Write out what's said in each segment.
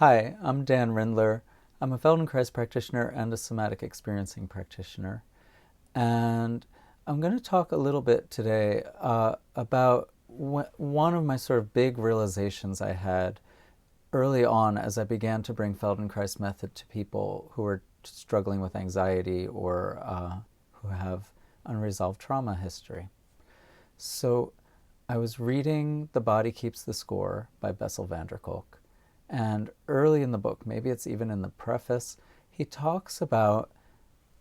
Hi, I'm Dan Rindler. I'm a Feldenkrais practitioner and a somatic experiencing practitioner. And I'm going to talk a little bit today about one of my sort of big realizations I had early on as I began to bring Feldenkrais method to people who are struggling with anxiety or who have unresolved trauma history. So I was reading The Body Keeps the Score by Bessel Van Der Kolk. And early in the book, maybe it's even in the preface, he talks about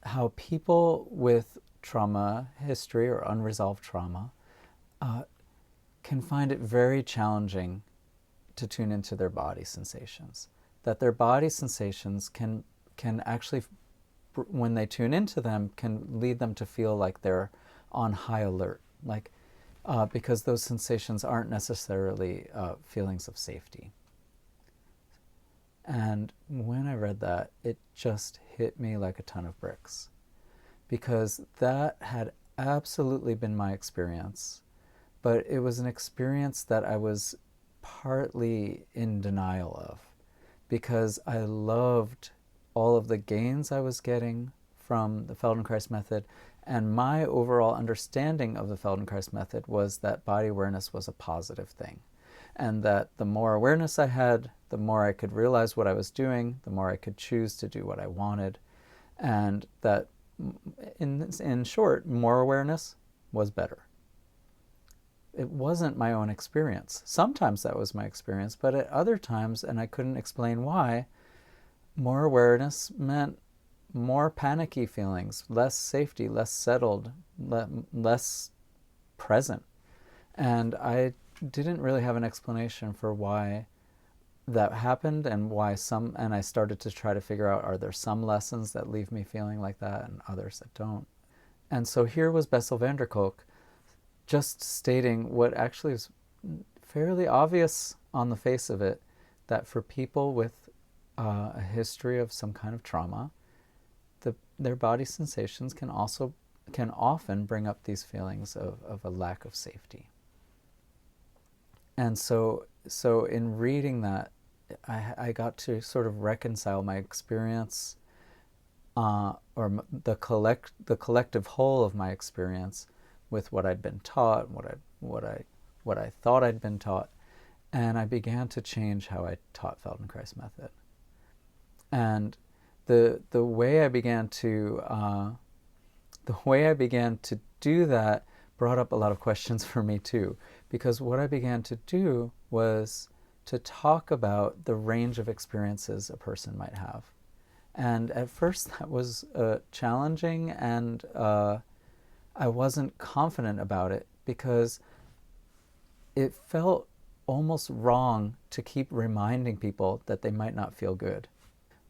how people with trauma history or unresolved trauma uh, can find it very challenging to tune into their body sensations. That their body sensations can actually, when they tune into them, can lead them to feel like they're on high alert, because those sensations aren't necessarily feelings of safety. And when I read that, it just hit me like a ton of bricks, because that had absolutely been my experience, but it was an experience that I was partly in denial of, because I loved all of the gains I was getting from the Feldenkrais method, and my overall understanding of the Feldenkrais method was that body awareness was a positive thing, and that the more awareness I had, the more I could realize what I was doing, the more I could choose to do what I wanted, and that, in short, more awareness was better. It wasn't my own experience. Sometimes that was my experience, but at other times, and I couldn't explain why, more awareness meant more panicky feelings, less safety, less settled, less present. And I didn't really have an explanation for why that happened, and and I started to try to figure out, are there some lessons that leave me feeling like that and others that don't? And so here was Bessel van der Kolk just stating what actually is fairly obvious on the face of it, that for people with a history of some kind of trauma, their body sensations can often bring up these feelings of a lack of safety. And so in reading that, I got to sort of reconcile my experience, or the collective whole of my experience, with what I'd been taught, what I thought I'd been taught, and I began to change how I taught Feldenkrais method. And the way I began to do that brought up a lot of questions for me too, because what I began to do was to talk about the range of experiences a person might have. And at first that was challenging, and I wasn't confident about it, because it felt almost wrong to keep reminding people that they might not feel good.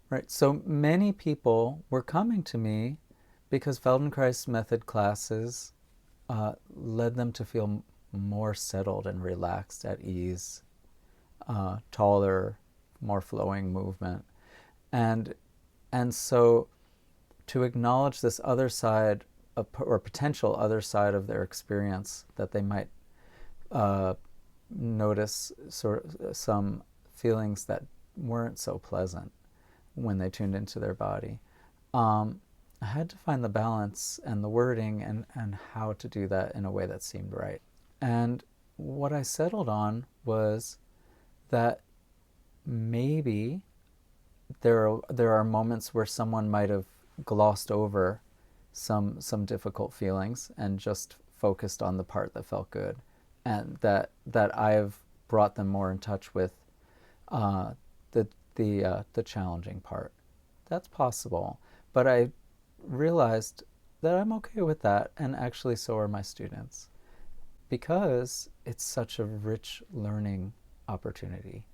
Right? So many people were coming to me because Feldenkrais method classes led them to feel more settled and relaxed, at ease, taller, more flowing movement. And so to acknowledge this other side, or potential other side of their experience, that they might notice sort of some feelings that weren't so pleasant when they tuned into their body. I had to find the balance and the wording and how to do that in a way that seemed right. And what I settled on was that maybe there are moments where someone might have glossed over some difficult feelings and just focused on the part that felt good, and that I've brought them more in touch with the challenging part. That's possible, but I realized that I'm okay with that, and actually so are my students, because it's such a rich learning opportunity,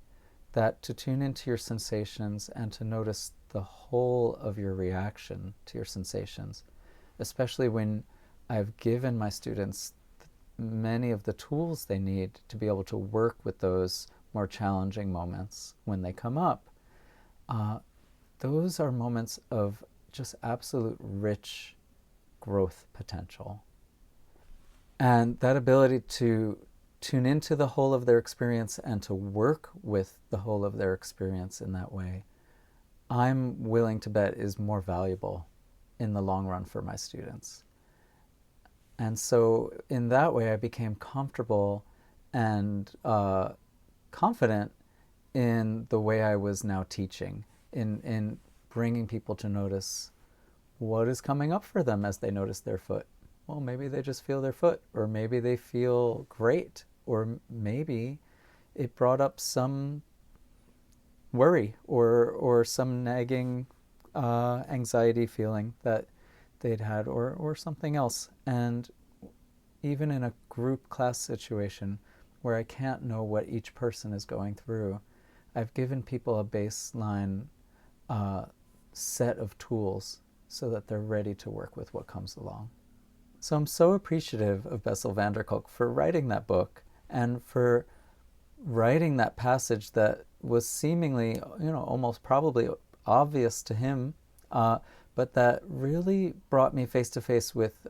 that to tune into your sensations and to notice the whole of your reaction to your sensations, especially when I've given my students many of the tools they need to be able to work with those more challenging moments when they come up. Those are moments of just absolute rich growth potential. And that ability to tune into the whole of their experience and to work with the whole of their experience in that way, I'm willing to bet is more valuable in the long run for my students. And so in that way, I became comfortable and confident in the way I was now teaching, in bringing people to notice what is coming up for them as they notice their foot. Well, maybe they just feel their foot, or maybe they feel great, or maybe it brought up some worry or some nagging anxiety feeling that they'd had, or something else. And even in a group class situation where I can't know what each person is going through, I've given people a baseline set of tools so that they're ready to work with what comes along. So I'm so appreciative of Bessel van der Kolk for writing that book and for writing that passage that was seemingly, almost probably obvious to him, but that really brought me face to face with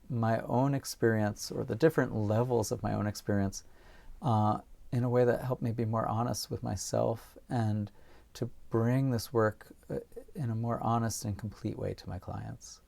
my own experience, or the different levels of my own experience, in a way that helped me be more honest with myself and to bring this work in a more honest and complete way to my clients.